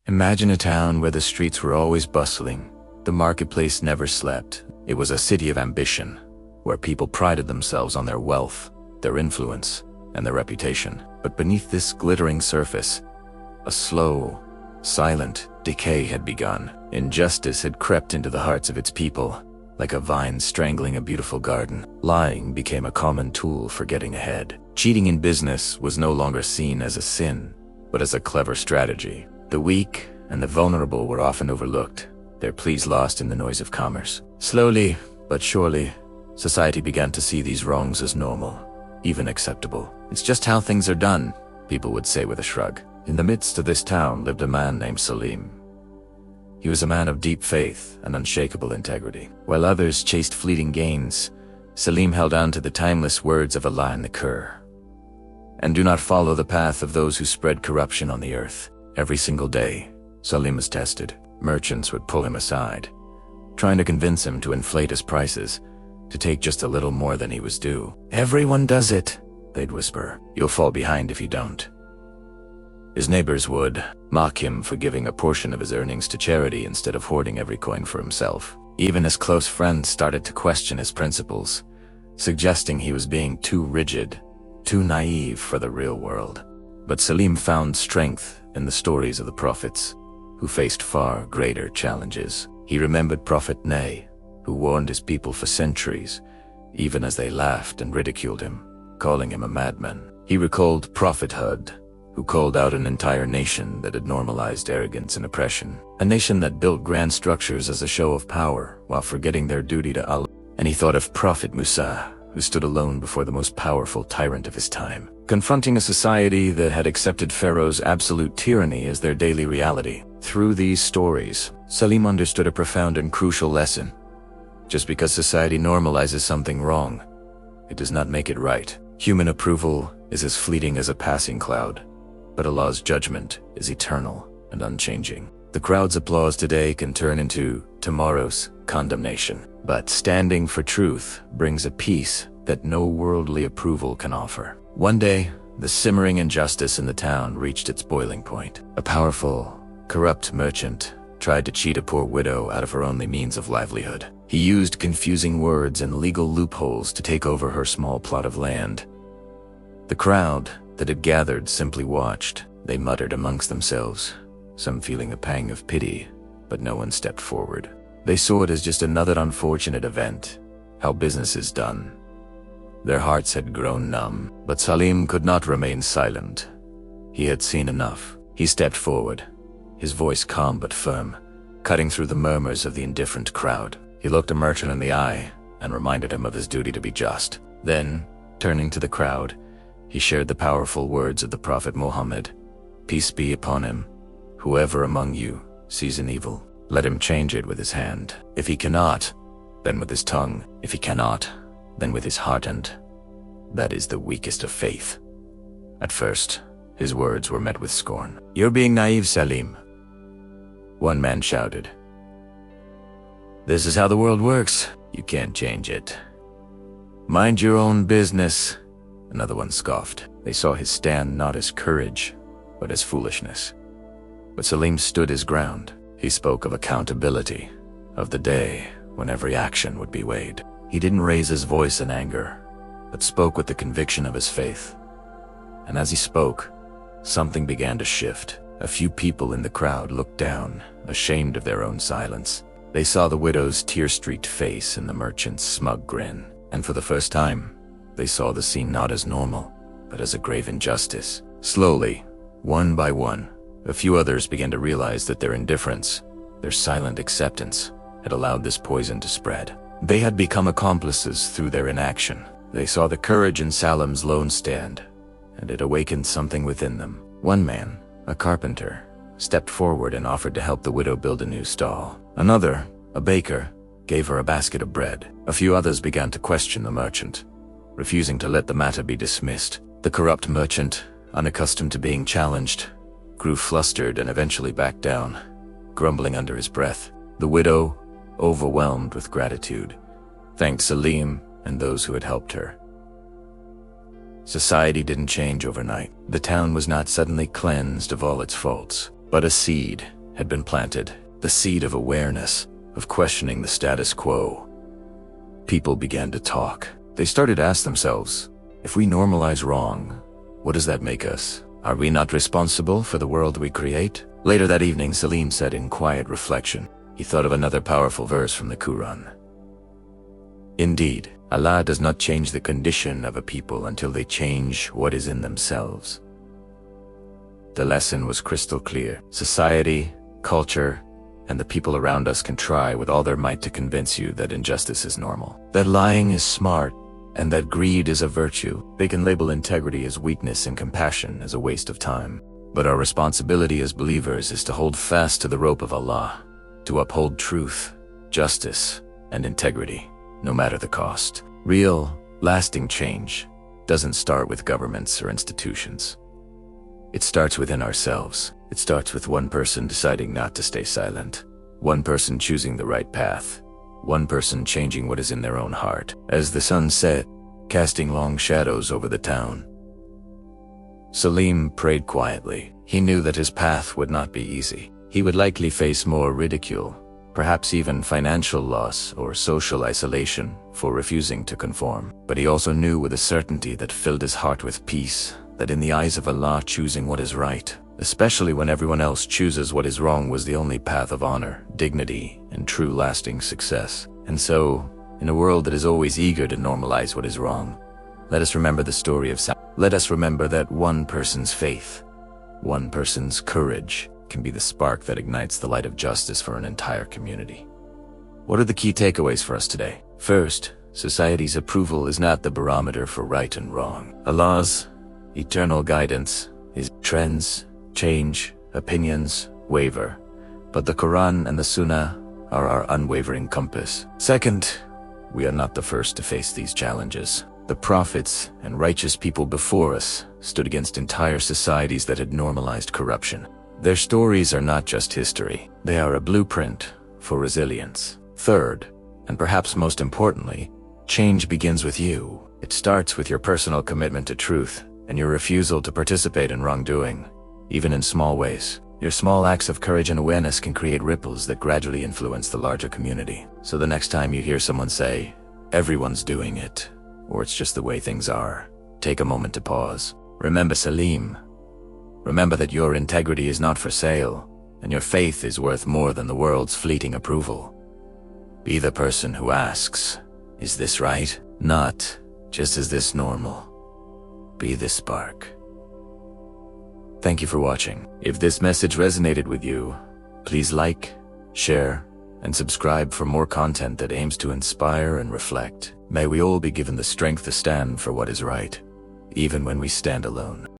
Imagine a town where the streets were always bustling, the marketplace never slept. It was a city of ambition, where people prided themselves on their wealth, their influence, and their reputation. But beneath this glittering surface, a slow, silent decay had begun. Injustice had crept into the hearts of its people, like a vine strangling a beautiful garden. Lying became a common tool for getting ahead. Cheating in business was no longer seen as a sin, but as a clever strategy. The weak and the vulnerable were often overlooked, their pleas lost in the noise of commerce. Slowly, but surely, society began to see these wrongs as normal, even acceptable. "It's just how things are done," people would say with a shrug. In the midst of this town lived a man named Salim. He was a man of deep faith and unshakable integrity. While others chased fleeting gains, Salim held on to the timeless words of Allah in the Qur'an. "And do not follow the path of those who spread corruption on the earth." Every single day, Salim was tested. Merchants would pull him aside, trying to convince him to inflate his prices, to take just a little more than he was due. "Everyone does it," they'd whisper. "You'll fall behind if you don't." His neighbors would mock him for giving a portion of his earnings to charity instead of hoarding every coin for himself. Even his close friends started to question his principles, suggesting he was being too rigid, too naive for the real world. But Salim found strength in the stories of the prophets, who faced far greater challenges. He remembered Prophet Nuh, who warned his people for centuries, even as they laughed and ridiculed him, calling him a madman. He recalled Prophet Hud, who called out an entire nation that had normalized arrogance and oppression, a nation that built grand structures as a show of power while forgetting their duty to Allah. And he thought of Prophet Musa, who stood alone before the most powerful tyrant of his time, confronting a society that had accepted Pharaoh's absolute tyranny as their daily reality. Through these stories, Salim understood a profound and crucial lesson. Just because society normalizes something wrong, it does not make it right. Human approval is as fleeting as a passing cloud, but Allah's judgment is eternal and unchanging. The crowd's applause today can turn into tomorrow's condemnation, but standing for truth brings a peace that no worldly approval can offer. One day, the simmering injustice in the town reached its boiling point. A powerful, corrupt merchant tried to cheat a poor widow out of her only means of livelihood. He used confusing words and legal loopholes to take over her small plot of land. The crowd that had gathered simply watched. They muttered amongst themselves, some feeling a pang of pity, but no one stepped forward. They saw it as just another unfortunate event, how business is done. Their hearts had grown numb, but Salim could not remain silent. He had seen enough. He stepped forward, his voice calm but firm, cutting through the murmurs of the indifferent crowd. He looked a merchant in the eye and reminded him of his duty to be just. Then, turning to the crowd, he shared the powerful words of the Prophet Muhammad. "Peace be upon him. Whoever among you sees an evil, let him change it with his hand. If he cannot, then with his tongue. If he cannot, then with his heart, and that is the weakest of faith." At first, his words were met with scorn. "You're being naive, Salim," one man shouted. "This is how the world works. You can't change it. Mind your own business," another one scoffed. They saw his stand not as courage, but as foolishness. But Salim stood his ground. He spoke of accountability, of the day when every action would be weighed. He didn't raise his voice in anger, but spoke with the conviction of his faith. And as he spoke, something began to shift. A few people in the crowd looked down, ashamed of their own silence. They saw the widow's tear-streaked face and the merchant's smug grin, and for the first time, they saw the scene not as normal, but as a grave injustice. Slowly, one by one, a few others began to realize that their indifference, their silent acceptance, had allowed this poison to spread. They had become accomplices through their inaction. They saw the courage in Salim's lone stand, and it awakened something within them. One man, a carpenter, stepped forward and offered to help the widow build a new stall. Another, a baker, gave her a basket of bread. A few others began to question the merchant, refusing to let the matter be dismissed. The corrupt merchant, unaccustomed to being challenged, grew flustered and eventually backed down, grumbling under his breath. The widow, overwhelmed with gratitude, thanked Salim and those who had helped her. Society didn't change overnight. The town was not suddenly cleansed of all its faults, but a seed had been planted, the seed of awareness, of questioning the status quo. People began to talk. They started to ask themselves, if we normalize wrong, what does that make us? Are we not responsible for the world we create? Later that evening, Salim said in quiet reflection, he thought of another powerful verse from the Qur'an. Indeed, Allah does not change the condition of a people until they change what is in themselves. The lesson was crystal clear. Society, culture, and the people around us can try with all their might to convince you that injustice is normal, that lying is smart, and that greed is a virtue. They can label integrity as weakness and compassion as a waste of time. But our responsibility as believers is to hold fast to the rope of Allah, to uphold truth, justice, and integrity, no matter the cost. Real, lasting change doesn't start with governments or institutions. It starts within ourselves. It starts with one person deciding not to stay silent, one person choosing the right path, one person changing what is in their own heart. As the sun set, casting long shadows over the town, Salim prayed quietly. He knew that his path would not be easy. He would likely face more ridicule, perhaps even financial loss or social isolation for refusing to conform. But he also knew with a certainty that filled his heart with peace, that in the eyes of Allah, choosing what is right, especially when everyone else chooses what is wrong, was the only path of honor, dignity, and true lasting success. And so, in a world that is always eager to normalize what is wrong, let us remember the story of Let us remember that one person's faith, one person's courage, can be the spark that ignites the light of justice for an entire community. What are the key takeaways for us today? First, society's approval is not the barometer for right and wrong. Allah's eternal guidance is trends change, opinions waver, but the Quran and the Sunnah are our unwavering compass. Second, we are not the first to face these challenges. The prophets and righteous people before us stood against entire societies that had normalized corruption. Their stories are not just history, they are a blueprint for resilience. Third, and perhaps most importantly, change begins with you. It starts with your personal commitment to truth and your refusal to participate in wrongdoing, even in small ways. Your small acts of courage and awareness can create ripples that gradually influence the larger community. So the next time you hear someone say, "Everyone's doing it," or "It's just the way things are," take a moment to pause. Remember Salim. Remember that your integrity is not for sale, and your faith is worth more than the world's fleeting approval. Be the person who asks, "Is this right?" Not, "Just is this normal?" Be the spark. Thank you for watching. If this message resonated with you, please like, share, and subscribe for more content that aims to inspire and reflect. May we all be given the strength to stand for what is right, even when we stand alone.